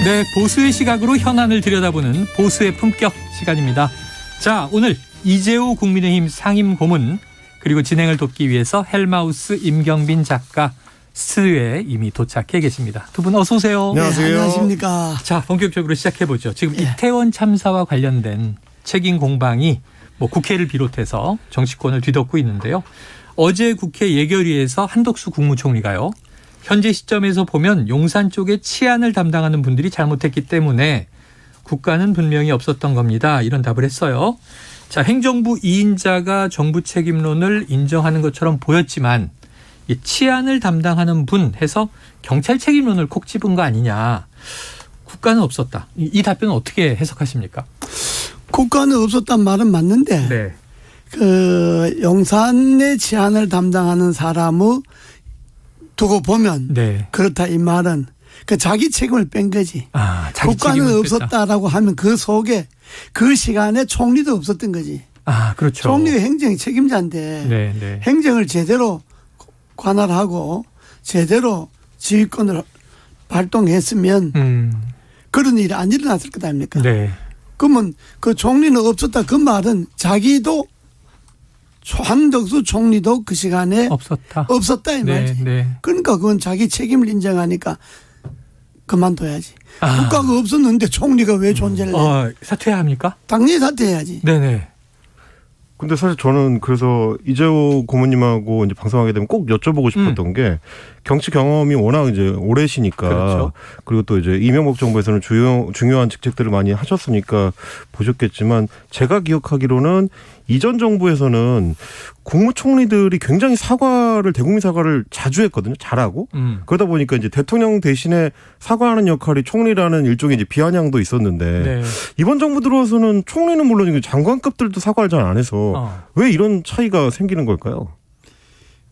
네, 보수의 시각으로 현안을 들여다보는 보수의 품격 시간입니다. 자, 오늘 이재호 국민의힘 상임고문 그리고 진행을 돕기 위해서 헬마우스 임경빈 작가 스튜디오에 이미 도착해 계십니다. 두 분 어서 오세요. 안녕하세요. 네, 안녕하십니까. 자, 본격적으로 시작해보죠. 지금 예. 이태원 참사와 관련된 책임 공방이 국회를 비롯해서 정치권을 뒤덮고 있는데요. 어제 국회 예결위에서 한덕수 국무총리가요. 현재 시점에서 보면 용산 쪽에 치안을 담당하는 분들이 잘못했기 때문에 국가는 분명히 없었던 겁니다. 이런 답을 했어요. 자, 행정부 2인자가 정부 책임론을 인정하는 것처럼 보였지만 이 치안을 담당하는 분 해서 경찰 책임론을 콕 집은 거 아니냐. 국가는 없었다. 이 답변은 어떻게 해석하십니까? 국가는 없었단 말은 맞는데 네. 그 용산의 치안을 담당하는 사람을 두고 보면 네. 그렇다 이 말은 그 자기 책임을 뺀 거지. 아, 자기 국가는 책임을 없었다라고 하면 그 속에 그 시간에 총리도 없었던 거지. 아, 그렇죠. 총리가 행정 책임자인데 네, 네. 행정을 제대로 관할하고 제대로 지휘권을 발동했으면 그런 일이 안 일어났을 것 아닙니까? 네. 그러면 그 총리는 없었다 그 말은 자기도 한덕수 총리도 그 시간에 없었다 이 말이지. 네, 네. 그러니까 그건 자기 책임을 인정하니까 그만둬야지. 아. 국가가 없었는데 총리가 왜 존재를 해? 사퇴해야 합니까? 당연히 사퇴해야지. 네네. 근데 사실 저는 그래서 이재호 고모님하고 이제 방송하게 되면 꼭 여쭤보고 싶었던 게 정치 경험이 워낙 이제 오래시니까 그렇죠. 그리고 또 이제 이명박 정부에서는 중요한 직책들을 많이 하셨으니까 보셨겠지만 제가 기억하기로는 이전 정부에서는 국무총리들이 굉장히 대국민 사과를 자주 했거든요. 잘하고. 그러다 보니까 이제 대통령 대신에 사과하는 역할이 총리라는 일종의 이제 비아냥도 있었는데 네. 이번 정부 들어와서는 총리는 물론 장관급들도 사과를 잘 안 해서 왜 이런 차이가 생기는 걸까요?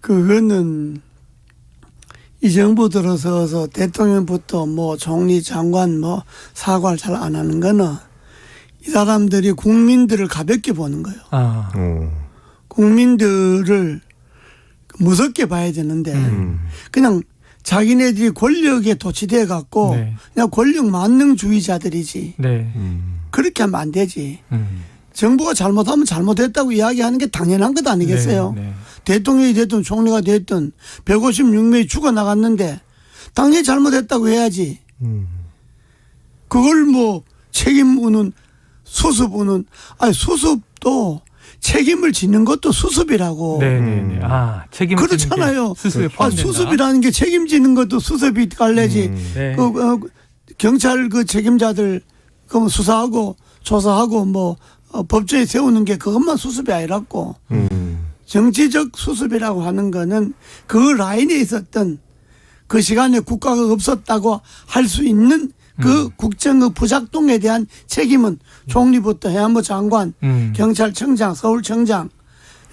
그거는 이 정부 들어서서 대통령부터 총리 장관 사과를 잘 안 하는 거는 이 사람들이 국민들을 가볍게 보는 거예요. 국민들을 무섭게 봐야 되는데 그냥 자기네들이 권력에 도취돼 갖고 네. 그냥 권력 만능주의자들이지. 네. 그렇게 하면 안 되지. 정부가 잘못하면 잘못했다고 이야기하는 게 당연한 것 아니겠어요? 네, 네. 대통령이 대통령이 됐든 총리가 됐든 156명이 죽어나갔는데 당연히 잘못했다고 해야지. 그걸 책임우는 수습우는 수습도 책임을 지는 것도 수습이라고. 네네네. 책임을 그렇잖아요. 수습에 포함된다. 수습이라는 게 책임지는 것도 수습이 갈래지. 네. 경찰 그 책임자들 그 수사하고 조사하고 법조에 세우는 게 그것만 수습이 아니라고. 정치적 수습이라고 하는 거는 그 라인에 있었던 그 시간에 국가가 없었다고 할 수 있는 그 국정의 부작동에 대한 책임은 총리부터 해안부 장관, 경찰청장, 서울청장,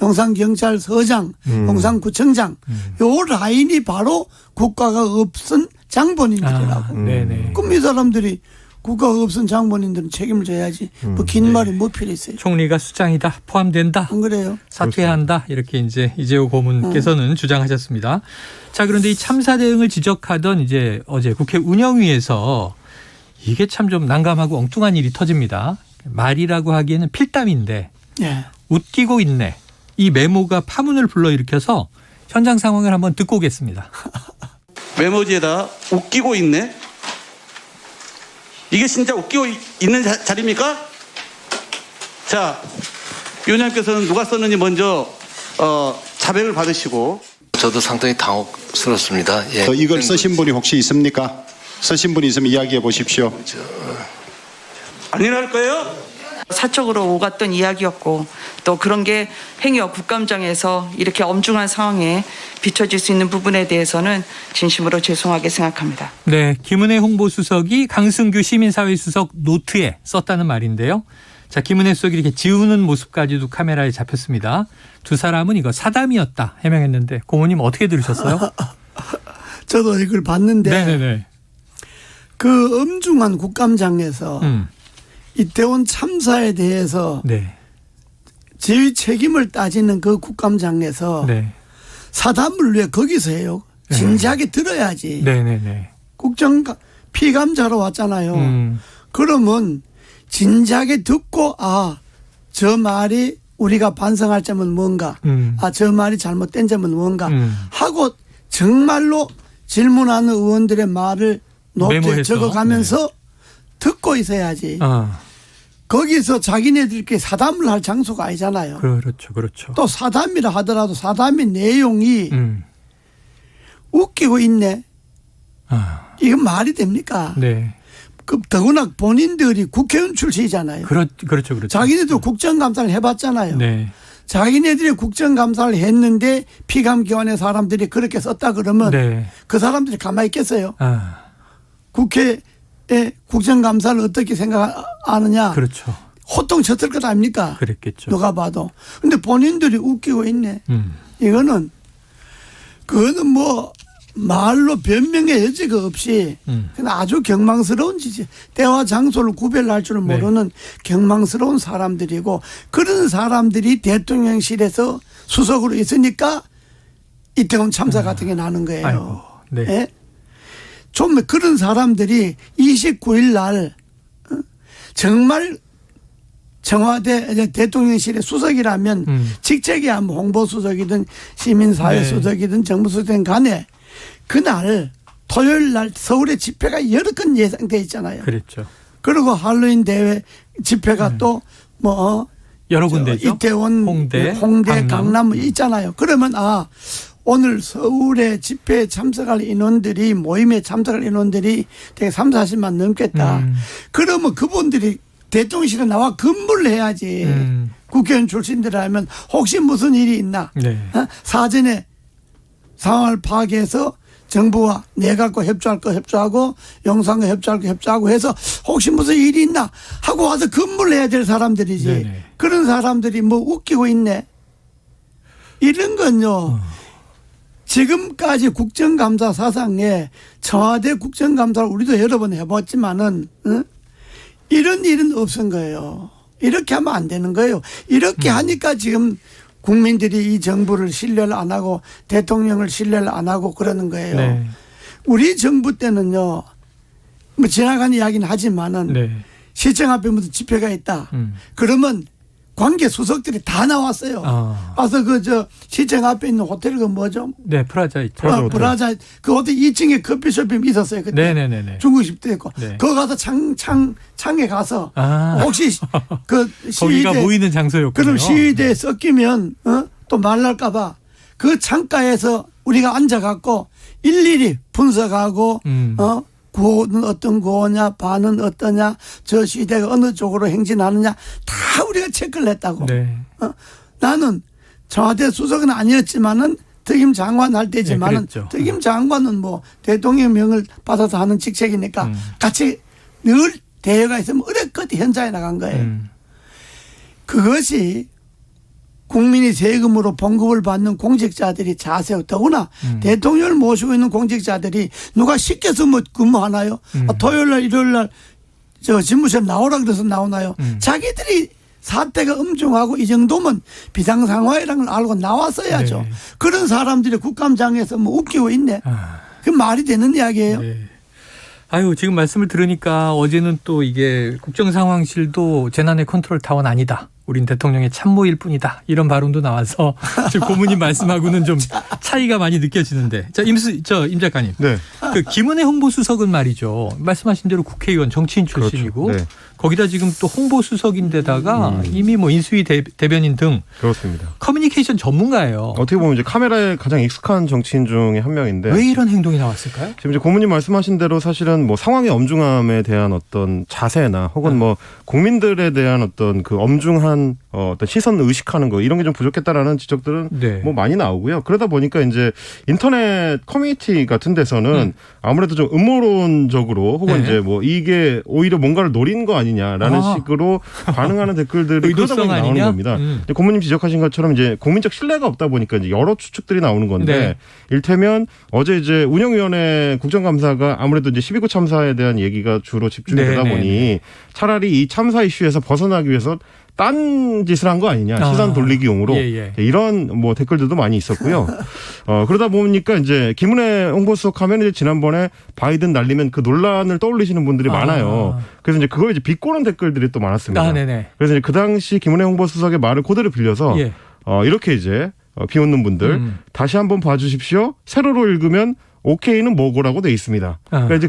용산경찰서장, 용산구청장 요 라인이 바로 국가가 없은 장본인들이라고. 네네. 그럼 이 사람들이 국가가 없은 장본인들은 책임을 져야지. 긴 말이 뭐 필요 있어요. 총리가 수장이다 포함된다. 안 그래요? 사퇴해야 한다. 이렇게 이제 이재호 고문께서는 주장하셨습니다. 자, 그런데 이 참사 대응을 지적하던 이제 어제 국회 운영위에서 이게 참 좀 난감하고 엉뚱한 일이 터집니다. 말이라고 하기에는 필담인데 예. 웃기고 있네. 이 메모가 파문을 불러일으켜서 현장 상황을 한번 듣고 오겠습니다. 메모지에다 웃기고 있네. 이게 진짜 웃기고 있는 자리입니까? 자, 위원장께서는 누가 썼는지 먼저 자백을 받으시고. 저도 상당히 당혹스럽습니다. 예. 이걸 쓰신 분이 혹시 있습니까? 쓰신 분이 있으면 이야기해 보십시오. 아니랄 거예요? 사적으로 오갔던 이야기였고 또 그런 게 행여 국감장에서 이렇게 엄중한 상황에 비춰질 수 있는 부분에 대해서는 진심으로 죄송하게 생각합니다. 네, 김은혜 홍보수석이 강승규 시민사회수석 노트에 썼다는 말인데요. 자, 김은혜 수석이 이렇게 지우는 모습까지도 카메라에 잡혔습니다. 두 사람은 이거 사담이었다 해명했는데 고모님 어떻게 들으셨어요? 저도 이걸 봤는데 네네네. 그 엄중한 국감장에서 이태원 참사에 대해서 네. 지휘 책임을 따지는 그 국감장에서 네. 사담을 왜 거기서 해요? 진지하게 들어야지. 네네네. 피감자로 왔잖아요. 그러면 진작에 듣고 저 말이 우리가 반성할 점은 뭔가 저 말이 잘못된 점은 뭔가 하고 정말로 질문하는 의원들의 말을 높게 메모해서. 적어가면서 듣고 있어야지. 거기서 자기네들끼리 사담을 할 장소가 아니잖아요. 그렇죠. 또 사담이라 하더라도 사담의 내용이 웃기고 있네. 이건 말이 됩니까? 네. 더구나 본인들이 국회의원 출신이잖아요. 그렇죠. 자기네도 국정감사를 해봤잖아요. 네. 자기네들이 국정감사를 했는데 피감기관의 사람들이 그렇게 썼다 그러면 네. 그 사람들이 가만히 있겠어요? 아, 국회의 국정감사를 어떻게 생각하느냐? 그렇죠. 호통 쳤을 것 아닙니까? 그랬겠죠. 누가 봐도. 근데 본인들이 웃기고 있네. 그거는 뭐 말로 변명의 여지가 없이 그냥 아주 경망스러운 짓이 때와 장소를 구별할 줄 모르는 경망스러운 사람들이고 그런 사람들이 대통령실에서 수석으로 있으니까 이태원 참사 같은 게 나는 거예요. 아이고, 네. 예? 좀 그런 사람들이 29일 날 정말 청와대 대통령실의 수석이라면 직책이야 뭐 홍보수석이든 시민사회수석이든 정무수석이든 간에 그날 토요일 날 서울에 집회가 여러 건 예상돼 있잖아요. 그랬죠. 그리고 할로윈 대회 집회가 또 뭐 여러 군데죠. 이태원, 홍대, 강남 있잖아요. 그러면 오늘 서울에 집회에 참석할 인원들이 모임에 참석할 인원들이 되게 3, 40만 넘겠다. 그러면 그분들이 대통령실에 나와 근무를 해야지. 국회의원 출신들이라면 혹시 무슨 일이 있나. 네. 사전에 상황을 파악해서 정부와 내각과 협조할 거 협조하고 영상과 협조할 거 협조하고 해서 혹시 무슨 일이 있나 하고 와서 근무를 해야 될 사람들이지. 네네. 그런 사람들이 뭐 웃기고 있네. 이런 건요. 지금까지 국정감사 사상에 청와대 국정감사를 우리도 여러 번 해봤지만은 이런 일은 없은 거예요. 이렇게 하면 안 되는 거예요. 이렇게 하니까 지금 국민들이 이 정부를 신뢰를 안 하고 대통령을 신뢰를 안 하고 그러는 거예요. 네. 우리 정부 때는요. 뭐 지나간 이야기는 하지만은 네. 시청 앞에 무슨 집회가 있다. 그러면 관계 수석들이 다 나왔어요. 와서 시청 앞에 있는 호텔 뭐죠? 네, 프라자 있죠. 프라자 그 호텔 2층에 커피숍이 있었어요. 그때 네네네. 중국집도 있고. 네. 거기 가서 창에 가서 혹시 거기가 모이는 장소였군요. 그럼 시위대에 섞이면 또 말날까봐 그 창가에서 우리가 앉아갖고 일일이 분석하고 구호는 어떤 구호냐, 반은 어떠냐, 저 시대가 어느 쪽으로 행진하느냐 다 우리가 체크를 했다고. 네. 나는 청와대 수석은 아니었지만은 특임 장관 할 때지만은 네, 특임 장관은 뭐 대통령 명을 받아서 하는 직책이니까 같이 늘 대회가 있으면 어렵거든 현장에 나간 거예요. 그것이 국민이 세금으로 봉급을 받는 공직자들이 자세하고 더구나 대통령을 모시고 있는 공직자들이 누가 시켜서 뭐 근무하나요? 토요일 날 일요일 날 집무실에 나오라 그래서 나오나요? 자기들이 사태가 엄중하고 이 정도면 비상상황이라는 걸 알고 나왔어야죠. 네. 그런 사람들이 국감장에서 뭐 웃기고 있네. 그 말이 되는 이야기예요. 네. 아유, 지금 말씀을 들으니까 어제는 또 이게 국정상황실도 재난의 컨트롤 타워는 아니다. 우린 대통령의 참모일 뿐이다. 이런 발언도 나와서 지금 고문님 말씀하고는 좀 차이가 많이 느껴지는데. 자, 임 작가님. 네. 그 김은혜 홍보수석은 말이죠. 말씀하신 대로 국회의원 정치인 출신이고 그렇죠. 네. 거기다 지금 또 홍보수석인데다가 이미 뭐 인수위 대변인 등 그렇습니다. 커뮤니케이션 전문가예요. 어떻게 보면 이제 카메라에 가장 익숙한 정치인 중에 한 명인데 왜 이런 행동이 나왔을까요? 지금 이제 고문님 말씀하신 대로 사실은 뭐 상황의 엄중함에 대한 어떤 자세나 혹은 뭐 국민들에 대한 어떤 그 엄중한 어떤 시선 의식하는 거 이런 게 좀 부족했다라는 지적들은 네. 뭐 많이 나오고요. 그러다 보니까 이제 인터넷 커뮤니티 같은 데서는 아무래도 좀 음모론적으로 혹은 네. 이제 뭐 이게 오히려 뭔가를 노린 거 아니냐라는 식으로 반응하는 댓글들이 그러다 보니 나오는 아니냐? 겁니다. 고문님 지적하신 것처럼 이제 국민적 신뢰가 없다 보니까 이제 여러 추측들이 나오는 건데 네. 일테면 어제 이제 운영위원회 국정감사가 아무래도 이제 12구 참사에 대한 얘기가 주로 집중이 되다 네, 보니 네. 차라리 이 참사 이슈에서 벗어나기 위해서 딴 짓을 한 거 아니냐, 시선 돌리기용으로 이런 뭐 댓글들도 많이 있었고요. 그러다 보니까 이제 김은혜 홍보수석 하면 이제 지난번에 바이든 날리면 그 논란을 떠올리시는 분들이 많아요. 그래서 이제 그걸 이제 비꼬는 댓글들이 또 많았습니다. 그래서 이제 그 당시 김은혜 홍보수석의 말을 그대로 빌려서 이렇게 이제 비웃는 분들 다시 한번 봐주십시오. 세로로 읽으면 오케이는 뭐고라고 돼 있습니다. 그러니까 이제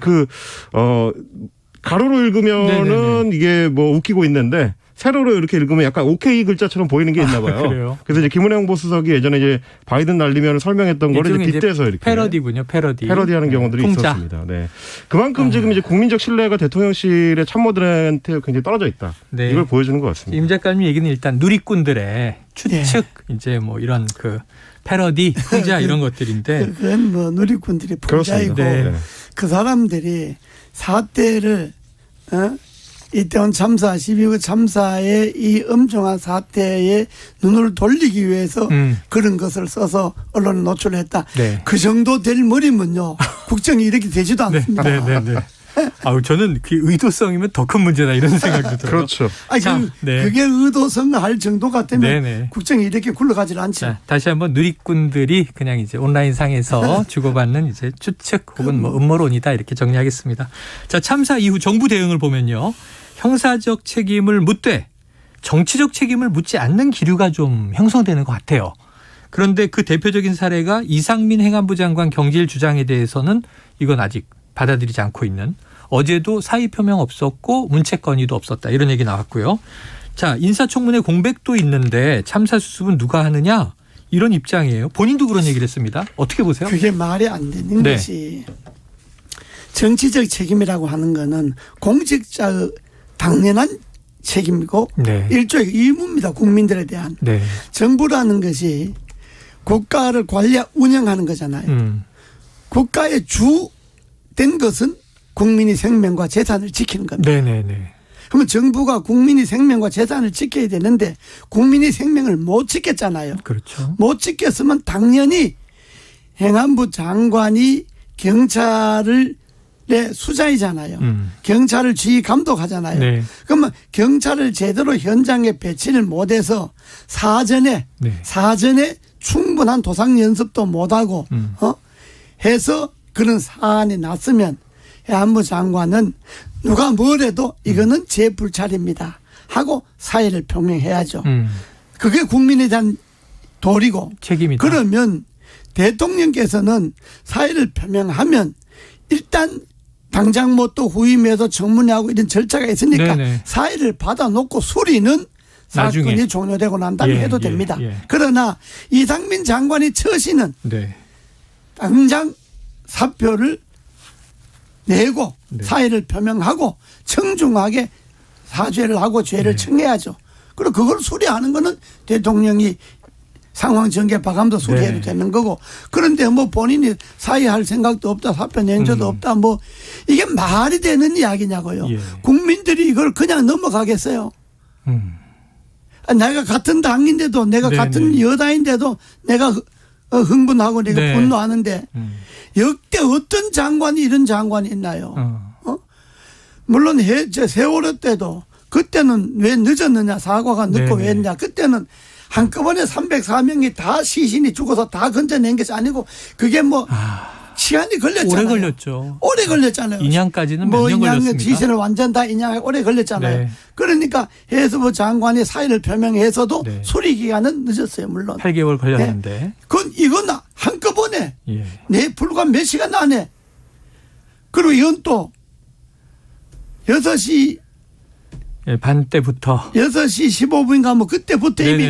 가로로 읽으면은 이게 뭐 웃기고 있는데 세로로 이렇게 읽으면 약간 오케이 글자처럼 보이는 게 있나 봐요. 그래서 이제 김은혜 홍보수석이 예전에 이제 바이든 날리면 설명했던 거를 이제 빗대서 이렇게 패러디군요. 패러디하는 경우들이 풍자. 있었습니다. 네. 그만큼 지금 이제 국민적 신뢰가 대통령실의 참모들한테 굉장히 떨어져 있다. 이걸 보여주는 것 같습니다. 임 작가님 얘기는 일단 누리꾼들의 추측 이제 뭐 이런 그 패러디, 풍자 이런 것들인데 그건 뭐 누리꾼들이 풍자이고 그 사람들이 사태를 이태원 참사, 12구 참사의 이 엄중한 사태에 눈을 돌리기 위해서 그런 것을 써서 언론에 노출했다. 그 정도 될 머리면요. 국정이 이렇게 되지도 않습니다. 저는 그 의도성이면 더 큰 문제다 이런 생각도 들어요. 그렇죠. 아니, 그게 의도성할 정도 같으면 국정이 이렇게 굴러가질 않죠. 자, 다시 한번 누리꾼들이 그냥 이제 온라인 상에서 주고받는 이제 추측 혹은 뭐 음모론이다 이렇게 정리하겠습니다. 자, 참사 이후 정부 대응을 보면요. 형사적 책임을 묻되 정치적 책임을 묻지 않는 기류가 좀 형성되는 것 같아요. 그런데 그 대표적인 사례가 이상민 행안부 장관 경질 주장에 대해서는 이건 아직 받아들이지 않고 있는, 어제도 사의 표명 없었고 문책 건의도 없었다 이런 얘기 나왔고요. 자, 인사청문회 공백도 있는데 참사 수습은 누가 하느냐 이런 입장이에요. 본인도 그런 얘기를 했습니다. 어떻게 보세요? 그게 말이 안 되는 것이 정치적 책임이라고 하는 거는 공직자의 당연한 책임이고 일종의 의무입니다. 국민들에 대한. 정부라는 것이 국가를 운영하는 거잖아요. 국가의 주된 것은 국민의 생명과 재산을 지키는 겁니다. 그러면 정부가 국민의 생명과 재산을 지켜야 되는데 국민의 생명을 못 지켰잖아요. 못 지켰으면 당연히 행안부 장관이 경찰을 수장이잖아요. 경찰을 지휘 감독하잖아요. 그러면 경찰을 제대로 현장에 배치를 못해서 사전에 충분한 도상 연습도 못하고 해서 그런 사안이 났으면 행안부 장관은 누가 뭐래도 이거는 제 불찰입니다 하고 사의를 표명해야죠. 그게 국민에 대한 도리고 책임이다. 그러면 대통령께서는 사의를 표명하면 일단 당장 뭐 또 후임에서 청문회하고 이런 절차가 있으니까 사의를 받아놓고 수리는 사건이 종료되고 난 다음에 해도 됩니다. 그러나 이상민 장관이 처시는 당장 사표를 내고 사의를 표명하고 청중하게 사죄를 하고 죄를 청해야죠. 그리고 그걸 수리하는 거는 대통령이 상황 전개 파감도 수리해도 되는 거고, 그런데 뭐 본인이 사의할 생각도 없다, 사표 낸저도 없다, 뭐 이게 말이 되는 이야기냐고요. 국민들이 이걸 그냥 넘어가겠어요. 내가 같은 당인데도, 내가 같은 여당인데도 내가 흥분하고 내가 분노하는데 역대 어떤 장관이 이런 장관이 있나요? 물론 세월호 때도 그때는 왜 늦었느냐, 사과가 늦고 왜 했냐, 그때는 한꺼번에 304명이 다 시신이 죽어서 다 건져낸 것이 아니고 그게 뭐 시간이 걸렸잖아요. 오래 걸렸잖아요. 인양까지는 뭐 몇 년 걸렸습니다. 지신을 완전 다 인양하기 오래 걸렸잖아요. 그러니까 해수부 장관이 사의를 표명해서도 수리 기간은 늦었어요. 물론 8개월 걸렸는데 이건 한꺼번에 불과 몇 시간 안에. 그리고 이건 또 6시 반 때부터 6시 15분인가 뭐 그때부터 이미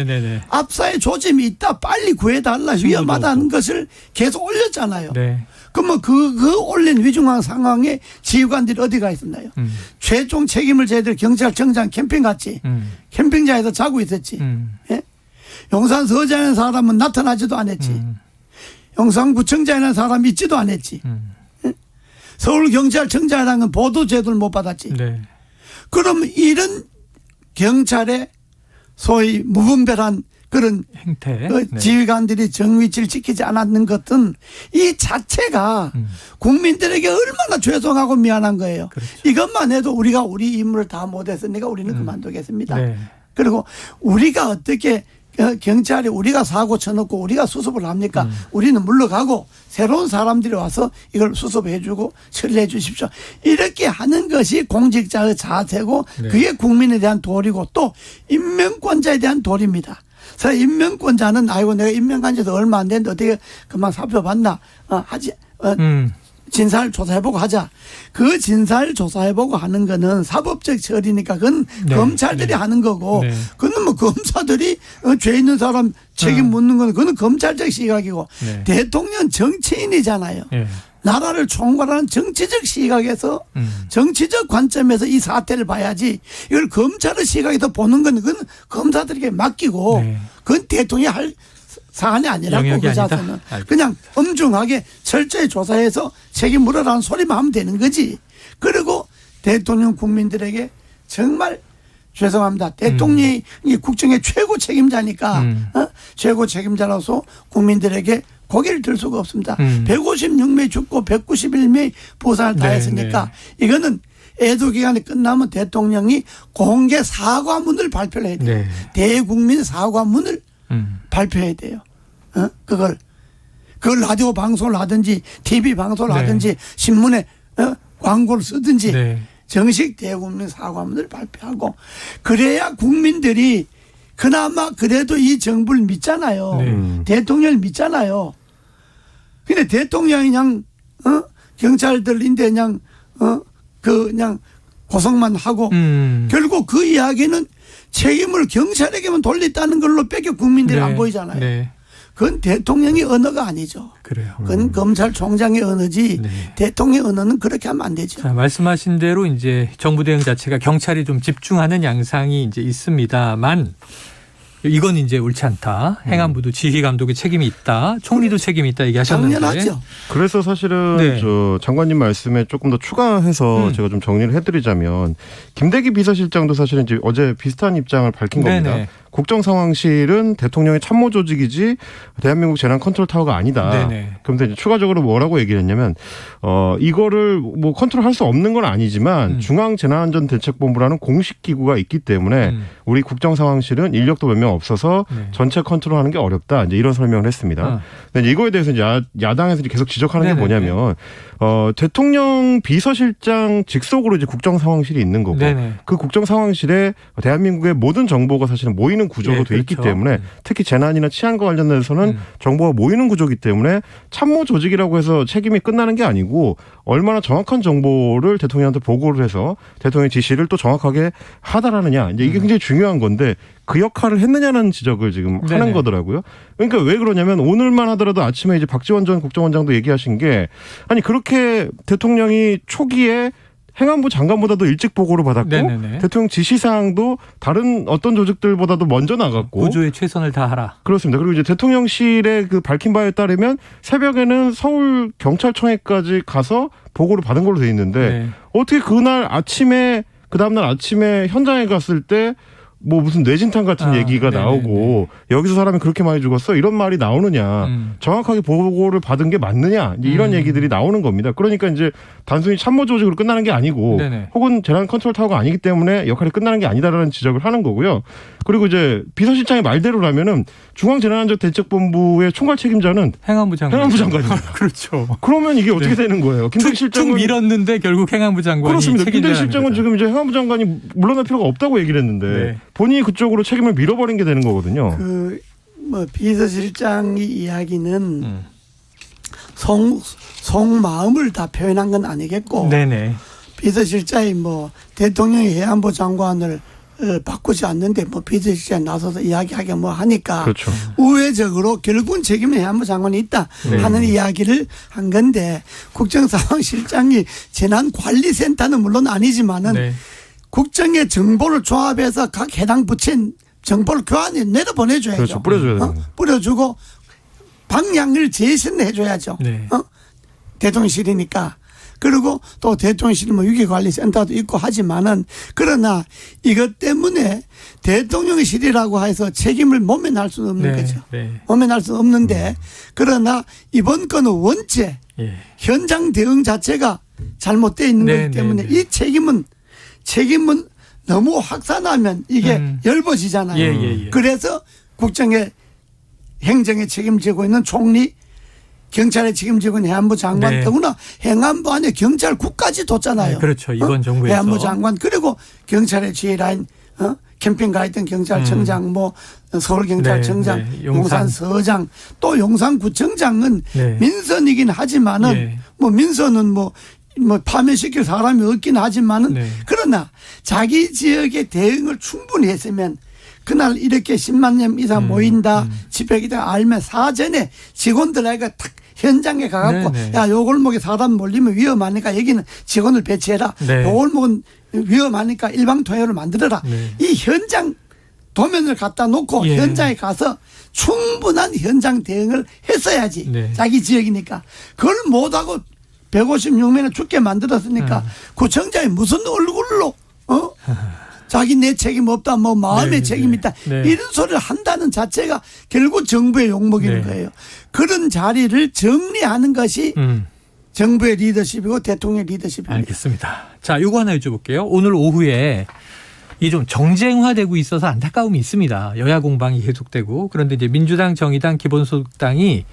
압사의 조짐이 있다, 빨리 구해달라, 위험하다는 것을 계속 올렸잖아요. 그러면 그 올린 위중한 상황에 지휘관들이 어디가 있었나요? 최종 책임을 져야 경찰청장 캠핑 갔지. 캠핑장에서 자고 있었지. 용산 서장이라는 사람은 나타나지도 않았지. 용산구청장이라는 사람이 있지도 않았지. 서울경찰청장이라는 건 보도 제도를 못 받았지. 그럼 이런 경찰의 소위 무분별한 그런 행태, 지휘관들이 정위치를 지키지 않았는 것은 이 자체가 국민들에게 얼마나 죄송하고 미안한 거예요. 이것만 해도 우리가 우리 임무를 다 못했으니까 우리는 그만두겠습니다. 그리고 우리가 어떻게 경찰이 우리가 사고 쳐놓고 우리가 수습을 합니까? 우리는 물러가고 새로운 사람들이 와서 이걸 수습해 주고 처리해 주십시오. 이렇게 하는 것이 공직자의 자세고 네. 그게 국민에 대한 도리고 또 임명권자에 대한 도리입니다. 그래서 임명권자는 아이고 내가 임명한 지도 얼마 안 됐는데 어떻게 그만 살펴봤나 하지 진사를 조사해보고 하자. 그 진사를 조사해보고 하는 거는 사법적 처리니까 그건 네. 검찰들이 네. 하는 거고 네. 그건 뭐 검사들이 죄 있는 사람 책임 묻는 건 그건 검찰적 시각이고 네. 대통령 정치인이잖아요. 예. 나라를 총괄하는 정치적 시각에서 정치적 관점에서 이 사태를 봐야지 이걸 검찰의 시각에서 보는 건 그건 검사들에게 맡기고 네. 그건 대통령이 할 사안이 아니라고 영역이 그 아니다. 자세는 알겠습니다. 그냥 엄중하게 철저히 조사해서 책임 물어라는 소리만 하면 되는 거지. 그리고 대통령 국민들에게 정말 죄송합니다. 대통령이 국정의 최고 책임자니까 최고 책임자로서 국민들에게 고개를 들 수가 없습니다. 156명 죽고 191명 부상을 당했으니까 이거는 애도 기간이 끝나면 대통령이 공개 사과문을 발표를 해야 돼요. 네. 대국민 사과문을 발표해야 돼요. 그걸 라디오 방송을 하든지 TV 방송을 네. 하든지 신문에 광고를 쓰든지 네. 정식 대국민 사과문을 발표하고 그래야 국민들이 그나마 그래도 이 정부를 믿잖아요. 네. 대통령을 믿잖아요. 근데 대통령이 그냥 경찰들인데 그냥 그냥 고성만 하고 결국 그 이야기는 책임을 경찰에게만 돌렸다는 걸로 뺏겨 국민들이 네. 안 보이잖아요. 네. 그건 대통령의 언어가 아니죠. 그래요. 그건 검찰총장의 언어지 네. 대통령의 언어는 그렇게 하면 안 되죠. 자, 말씀하신 대로 이제 정부 대응 자체가 경찰이 좀 집중하는 양상이 이제 있습니다만 이건 이제 옳지 않다. 행안부도 지휘 감독의 책임이 있다. 총리도 책임이 있다 얘기하셨는데. 당연하죠. 그래서 사실은 네. 저 장관님 말씀에 조금 더 추가해서 제가 좀 정리를 해드리자면 김대기 비서실장도 사실은 이제 어제 비슷한 입장을 밝힌 겁니다. 네네. 국정상황실은 대통령의 참모 조직이지 대한민국 재난 컨트롤 타워가 아니다. 네네. 그런데 이제 추가적으로 뭐라고 얘기를 했냐면 이거를 뭐 컨트롤할 수 없는 건 아니지만 중앙재난안전대책본부라는 공식 기구가 있기 때문에 우리 국정상황실은 인력도 몇 명 없어서 네. 전체 컨트롤하는 게 어렵다. 이제 이런 설명을 했습니다. 근데 이거에 대해서 이제 야당에서 이제 계속 지적하는 네네네. 게 뭐냐면 대통령 비서실장 직속으로 이제 국정상황실이 있는 거고 네네. 그 국정상황실에 대한민국의 모든 정보가 사실은 모이는 구조로 네, 돼 있기 그렇죠. 때문에 특히 재난이나 치안과 관련돼서는 정보가 모이는 구조이기 때문에 참모 조직이라고 해서 책임이 끝나는 게 아니고 얼마나 정확한 정보를 대통령한테 보고를 해서 대통령의 지시를 또 정확하게 하다라느냐 이제 이게 굉장히 중요한 건데 그 역할을 했느냐는 지적을 지금 네네. 하는 거더라고요. 그러니까 왜 그러냐면 오늘만 하더라도 아침에 이제 박지원 전 국정원장도 얘기하신 게 아니 그렇게 대통령이 초기에 행안부 장관보다도 일찍 보고를 받았고 네네네. 대통령 지시사항도 다른 어떤 조직들보다도 먼저 나갔고 구조에 최선을 다하라. 그렇습니다. 그리고 이제 대통령실의 그 밝힌 바에 따르면 새벽에는 서울 경찰청에까지 가서 보고를 받은 걸로 돼 있는데 네. 어떻게 그날 아침에 그 다음날 아침에 현장에 갔을 때 뭐 무슨 뇌진탕 같은 얘기가 네네네. 나오고 여기서 사람이 그렇게 많이 죽었어 이런 말이 나오느냐 정확하게 보고를 받은 게 맞느냐 이제 이런 얘기들이 나오는 겁니다. 그러니까 이제 단순히 참모 조직으로 끝나는 게 아니고 네네. 혹은 재난 컨트롤 타워가 아니기 때문에 역할이 끝나는 게 아니다라는 지적을 하는 거고요. 그리고 이제 비서실장의 말대로라면은 중앙재난안전대책본부의 총괄 책임자는 행안부 장관. 행안부 장관입니다. 그렇죠. 그러면 이게 어떻게 되는 거예요? 김대기 쭉 실장은 밀었는데 결국 행안부 장관이 그렇습니다. 김대기 책임져야 실장은 합니다. 지금 이제 행안부 장관이 물러날 필요가 없다고 얘기를 했는데 네. 본인이 그쪽으로 책임을 밀어버린 게 되는 거거든요. 뭐 비서실장의 이야기는 속마음을 다 표현한 건 아니겠고 네네. 비서실장이 뭐 대통령이 해안부 장관을 바꾸지 않는데 뭐 비서실장이 나서서 이야기하게 뭐 하니까 그렇죠. 우회적으로 결국은 책임은 해안부 장관이 있다 하는 이야기를 한 건데 국정상황실장이 재난관리센터는 물론 아니지만은 네. 국정의 정보를 조합해서 각 해당 부처에 정보를 교환해 내려보내줘야죠. 그렇죠. 뿌려줘야 되는 거예요. 뿌려주고 방향을 제시는 해줘야죠. 네. 대통령실이니까. 그리고 또 대통령실 뭐 위기관리센터도 있고 하지만은 그러나 이것 때문에 대통령실이라고 해서 책임을 모면할 수는 없는 네. 거죠. 네. 모면할 수는 없는데 그러나 이번 건은 원체 예. 현장 대응 자체가 잘못되어 있는 네, 거기 때문에 네, 네. 이 책임은 너무 확산하면 이게 엷어지잖아요. 예. 그래서 국정의 행정에 책임지고 있는 총리, 경찰에 책임지고 있는 해안부 장관, 네. 더구나 행안부 안에 경찰국까지 뒀잖아요. 네, 그렇죠. 이번 정부에서. 해안부 장관 그리고 경찰의 지휘라인 캠핑 가 있던 경찰청장 뭐 서울경찰청장 네, 용산. 용산서장 또 용산구청장은 네. 민선이긴 하지만은 예. 뭐 민선은 뭐 파면시킬 사람이 없긴 하지만은 네. 그러나 자기 지역의 대응을 충분히 했으면 그날 이렇게 10만 명 이상 모인다 집회기다 알면 사전에 직원들에게 탁 현장에 가갖고 네. 야 요 골목에 사람 몰리면 위험하니까 여기는 직원을 배치해라. 네. 요 골목은 위험하니까 일방통행을 만들어라. 네. 이 현장 도면을 갖다 놓고 예. 현장에 가서 충분한 현장 대응을 했어야지. 네. 자기 지역이니까. 그걸 못하고 156명을 죽게 만들었으니까 구청장이 무슨 얼굴로 자기 내 책임 없다 뭐 마음의 네, 책임 있다 네. 이런 소리를 한다는 자체가 결국 정부의 욕먹이는 네. 거예요. 그런 자리를 정리하는 것이 정부의 리더십이고 대통령의 리더십입니다. 알겠습니다. 자, 요거 하나 여쭤볼게요. 오늘 오후에 이 좀 정쟁화되고 있어서 안타까움이 있습니다. 여야 공방이 계속되고 그런데 이제 민주당, 정의당, 기본소득당이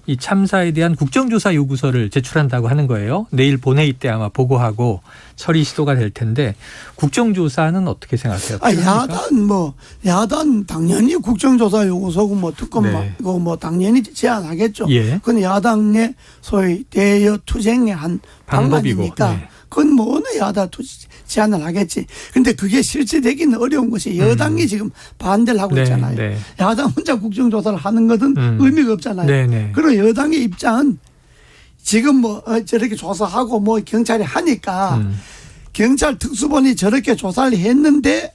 이 참사에 대한 국정조사 요구서를 제출한다고 하는 거예요. 내일 본회의 때 아마 보고하고 처리 시도가 될 텐데 국정조사는 어떻게 생각해요? 야당 당연히 국정조사 요구서고 뭐 특검 네. 이거 뭐 당연히 제안하겠죠. 예. 그건 야당의 소위 대여 투쟁의 한 방법이고, 방안이니까 네. 그건 뭐 어느 야당 제안을 하겠지. 근데 그게 실제되기는 어려운 것이 여당이 지금 반대를 하고 네, 있잖아요. 네. 야당 혼자 국정조사를 하는 것은 의미가 없잖아요. 네, 네. 그리고 여당의 입장은 지금 뭐 저렇게 조사하고 뭐 경찰이 하니까 경찰 특수본이 저렇게 조사를 했는데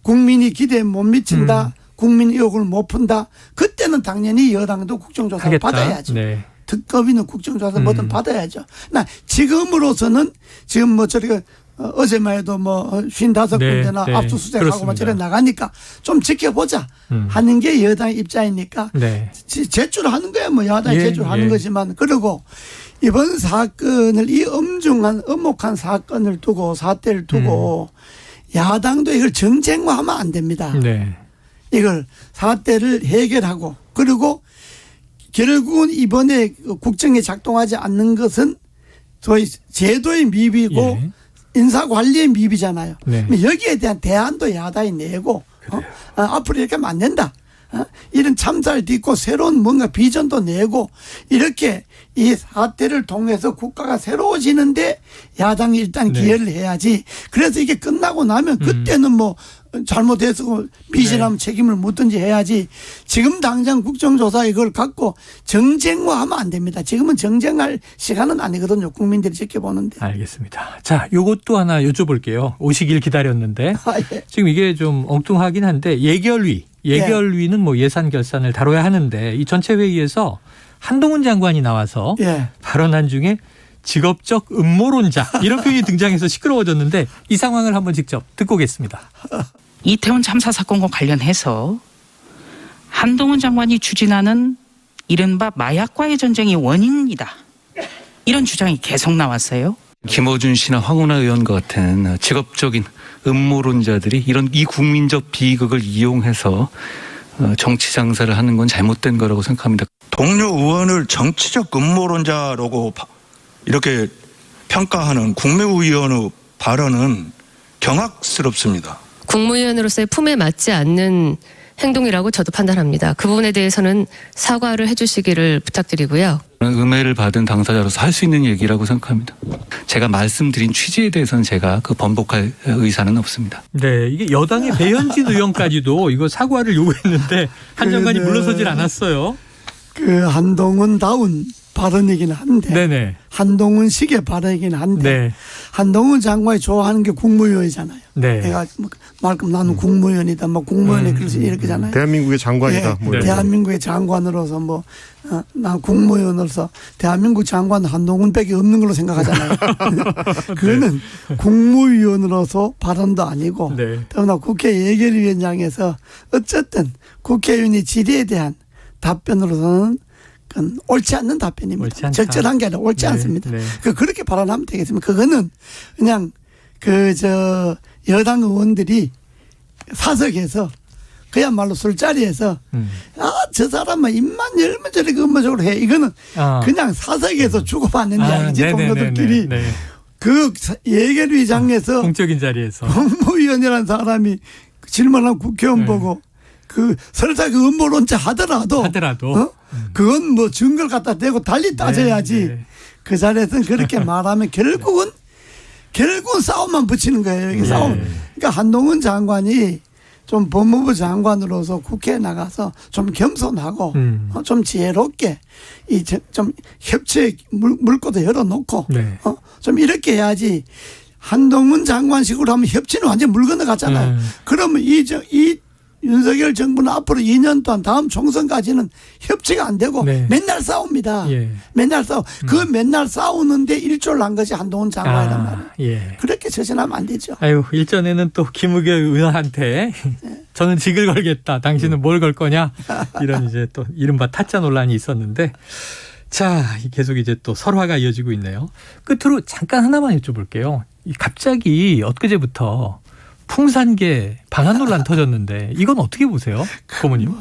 국민이 기대에 못 미친다. 국민 의혹을 못 푼다. 그때는 당연히 여당도 국정조사를 하겠다. 받아야죠. 네. 특검이는 국정조사 뭐든 받아야죠. 나 지금으로서는 지금 뭐 저렇게 어제만 해도 뭐 55군데나 네, 압수수색하고 막 그렇습니다. 저래 나가니까 좀 지켜보자 하는 게 여당의 입장이니까 네. 제출하는 거야. 뭐 야당이 예, 제출하는 예. 거지만 그리고 이번 사건을 이 엄중한 엄혹한 사건을 두고 사태를 두고 야당도 이걸 정쟁화하면 안 됩니다. 네. 이걸 사태를 해결하고 그리고 결국은 이번에 국정에 작동하지 않는 것은 저희 제도의 미비고 예. 인사관리의 미비잖아요. 네. 여기에 대한 대안도 야당이 내고 앞으로 이렇게 하면 안 된다. 이런 참사를 딛고 새로운 뭔가 비전도 내고 이렇게 이 사태를 통해서 국가가 새로워지는데 야당이 일단 네. 기여를 해야지. 그래서 이게 끝나고 나면 그때는 뭐 잘못해서 비전하면 책임을 묻든지 해야지. 지금 당장 국정조사 이걸 갖고 정쟁화하면 안 됩니다. 지금은 정쟁할 시간은 아니거든요. 국민들이 지켜보는데. 알겠습니다. 자, 요것도 하나 여쭤볼게요. 오시길 기다렸는데 예. 지금 이게 좀 엉뚱하긴 한데 예결위는 뭐 예산 결산을 다뤄야 하는데 이 전체 회의에서 한동훈 장관이 나와서 예. 발언한 중에 직업적 음모론자 이런 표현이 등장해서 시끄러워졌는데 이 상황을 한번 직접 듣고 오겠습니다. 이태원 참사 사건과 관련해서 한동훈 장관이 추진하는 이른바 마약과의 전쟁이 원인이다. 이런 주장이 계속 나왔어요. 김어준 씨나 황운하 의원과 같은 직업적인 음모론자들이 이 국민적 비극을 이용해서 정치 장사를 하는 건 잘못된 거라고 생각합니다. 동료 의원을 정치적 음모론자라고 이렇게 평가하는 국무위원의 발언은 경악스럽습니다. 국무위원으로서의 품에 맞지 않는 행동이라고 저도 판단합니다. 그 부분에 대해서는 사과를 해주시기를 부탁드리고요. 음해를 받은 당사자로서 할 수 있는 얘기라고 생각합니다. 제가 말씀드린 취지에 대해서는 제가 번복할 의사는 없습니다. 네, 이게 여당의 배현진 의원까지도 이거 사과를 요구했는데 한 장관이 물러서질 않았어요. 그 한동훈다운 발언이긴 한데 네네. 한동훈식의 발언이긴 한데 네. 한동훈 장관이 좋아하는 게 국무위원이잖아요. 네. 내가 말끔 나는 국무위원이다. 뭐 국무위원이 그래서 이렇게잖아요. 대한민국의 장관이다. 예, 뭐 이런 거. 대한민국의 장관으로서 난 국무위원으로서 대한민국 장관 한동훈밖에 없는 걸로 생각하잖아요. 그거는 국무위원으로서 발언도 아니고 네. 더구나 국회 예결위원장에서 어쨌든 국회의원의 질의에 대한 답변으로서는 그건 옳지 않는 답변입니다. 옳지 않다. 적절한 게 아니라 옳지 네, 않습니다. 네. 그렇게 발언하면 되겠습니다. 그거는 그냥 여당 의원들이 사석에서 그야말로 술자리에서 저 사람은 입만 열면 저렇게 업무적으로 해. 이거는 그냥 사석에서 주고받는 이야기지. 동료들끼리. 그 예결위장에서 공적인 자리에서 국무위원이라는 사람이 질문한 국회의원 보고 그 설사 그 음모론자 하더라도 그건 뭐 증거를 갖다 대고 달리 따져야지. 그 자리에서는 그렇게 말하면 결국은 싸움만 붙이는 거예요. 이게 싸움. 그러니까 한동훈 장관이 좀 법무부 장관으로서 국회에 나가서 좀 겸손하고 좀 지혜롭게 좀 협치의 물꼬도 열어놓고 좀 이렇게 해야지. 한동훈 장관식으로 하면 협치는 완전 물 건너갔잖아요. 그러면 이 윤석열 정부는 앞으로 2년 동안 다음 총선까지는 협치가 안 되고 맨날 싸웁니다. 맨날 싸워. 그 맨날 싸우는데 일조를 한 것이 한동훈 장관이란 말이에요. 그렇게 처신하면 안 되죠. 아유, 일전에는 또 김우겸 의원한테 저는 직을 걸겠다. 당신은 뭘 걸 거냐? 이런 이제 또 이른바 타짜 논란이 있었는데 자, 계속 이제 또 설화가 이어지고 있네요. 끝으로 잠깐 하나만 여쭤볼게요. 갑자기 엊그제부터 풍산개 방한 논란 터졌는데 이건 어떻게 보세요, 고모님?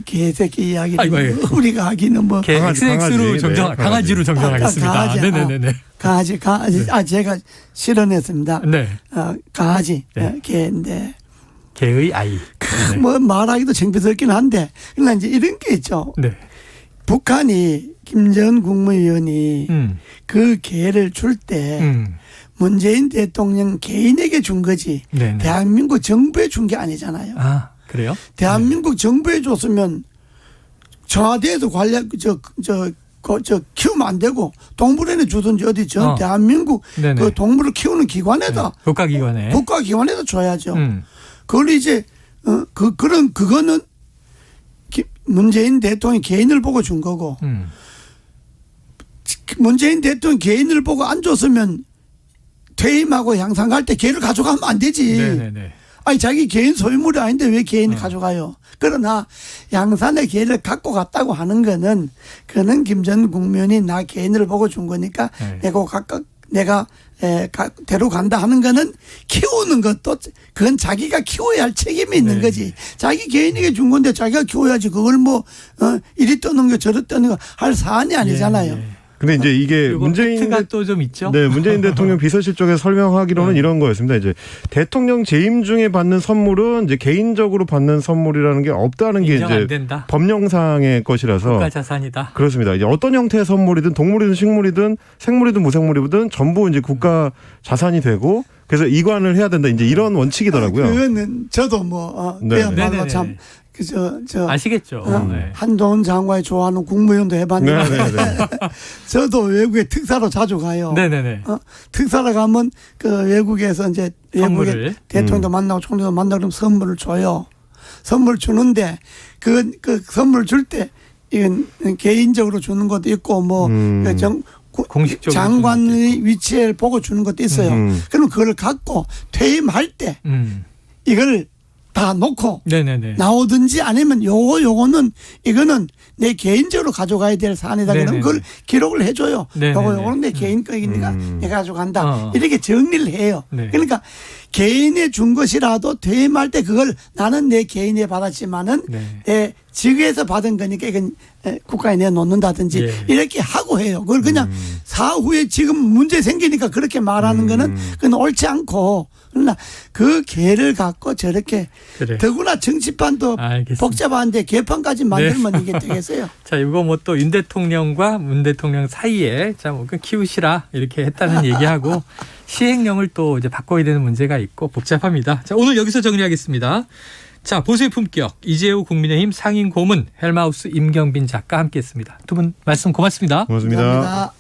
개새끼 이야기는 우리가 하기는 뭐 XX로 강아지로 정정하겠습니다. 네네네. 강아지. 제가 실현했습니다. 네. 강아지 개인데. 개의 아이. 뭐 말하기도 창피스럽긴 한데 그러나 이제 이런 게 있죠. 북한이 김정은 국무위원이 그 개를 줄 때. 문재인 대통령 개인에게 준 거지. 대한민국 정부에 준 게 아니잖아요. 아, 그래요? 대한민국 정부에 줬으면 청와대에서 관련 키우면 안 되고 동물원에 주든지 어디 대한민국 그 동물을 키우는 기관에다 국가기관에다 줘야죠. 그걸 이제 그거는 문재인 대통령 개인을 보고 준 거고 문재인 대통령 개인을 보고 안 줬으면 퇴임하고 양산 갈 때 개를 가져가면 안 되지. 아니 자기 개인 소유물이 아닌데 왜 개인이 가져가요. 그러나 양산에 개를 갖고 갔다고 하는 거는 그는 김정은 국무위원이 나 개인을 보고 준 거니까 내가 데려간다 하는 거는 키우는 것도 그건 자기가 키워야 할 책임이 있는 거지. 자기 개인에게 준 건데 자기가 키워야지. 그걸 뭐 이리 떠는 거 저리 떠는 거 할 사안이 아니잖아요. 근데 이제 이게 문재인 또 좀 있죠. 네, 문재인 대통령 비서실 쪽에서 설명하기로는 이런 거였습니다. 이제 대통령 재임 중에 받는 선물은 이제 개인적으로 받는 선물이라는 게 없다는 게 이제 법령상의 것이라서 국가 자산이다. 그렇습니다. 이제 어떤 형태의 선물이든 동물이든 식물이든 생물이든 무생물이든 전부 이제 국가 자산이 되고 그래서 이관을 해야 된다. 이제 이런 원칙이더라고요. 그거는 저도 그야말로 참. 아시겠죠. 한동훈 장관이 좋아하는 국무위원도 해봤는데 저도 외국에 특사로 자주 가요. 특사로 가면 그 외국에서 이제 외국의 대통령도 만나고 총리도 만나고 그러면 선물을 줘요. 선물 주는데 그 선물 줄 때 이건 개인적으로 주는 것도 있고 뭐 장관의 위치를 보고 주는 것도 있어요. 그럼 그걸 갖고 퇴임할 때 이걸 다 놓고 나오든지 아니면 요거는 이거는 내 개인적으로 가져가야 될 사안이다. 그러면 그걸 기록을 해줘요. 요거는 내 개인 거니까 내가 가져간다. 이렇게 정리를 해요. 그러니까 개인에 준 것이라도 퇴임할 때 그걸 나는 내 개인에 받았지만은 내 직위에서 받은 거니까 이건 국가에 내놓는다든지 이렇게 하고 해요. 그걸 그냥 사후에 지금 문제 생기니까 그렇게 말하는 거는 그건 옳지 않고 그러나 그 개를 갖고 저렇게 더구나 정치판도 복잡한데 개판까지 만들면 이게 되겠어요. 자, 이거 뭐 또 윤 대통령과 문 대통령 사이에 자, 뭐 키우시라 이렇게 했다는 얘기하고 시행령을 또 이제 바꿔야 되는 문제가 있고 복잡합니다. 자, 오늘 여기서 정리하겠습니다. 자, 보수의 품격 이재호 국민의힘 상임 고문 헬마우스 임경빈 작가 함께했습니다. 두 분 말씀 고맙습니다. 고맙습니다. 감사합니다.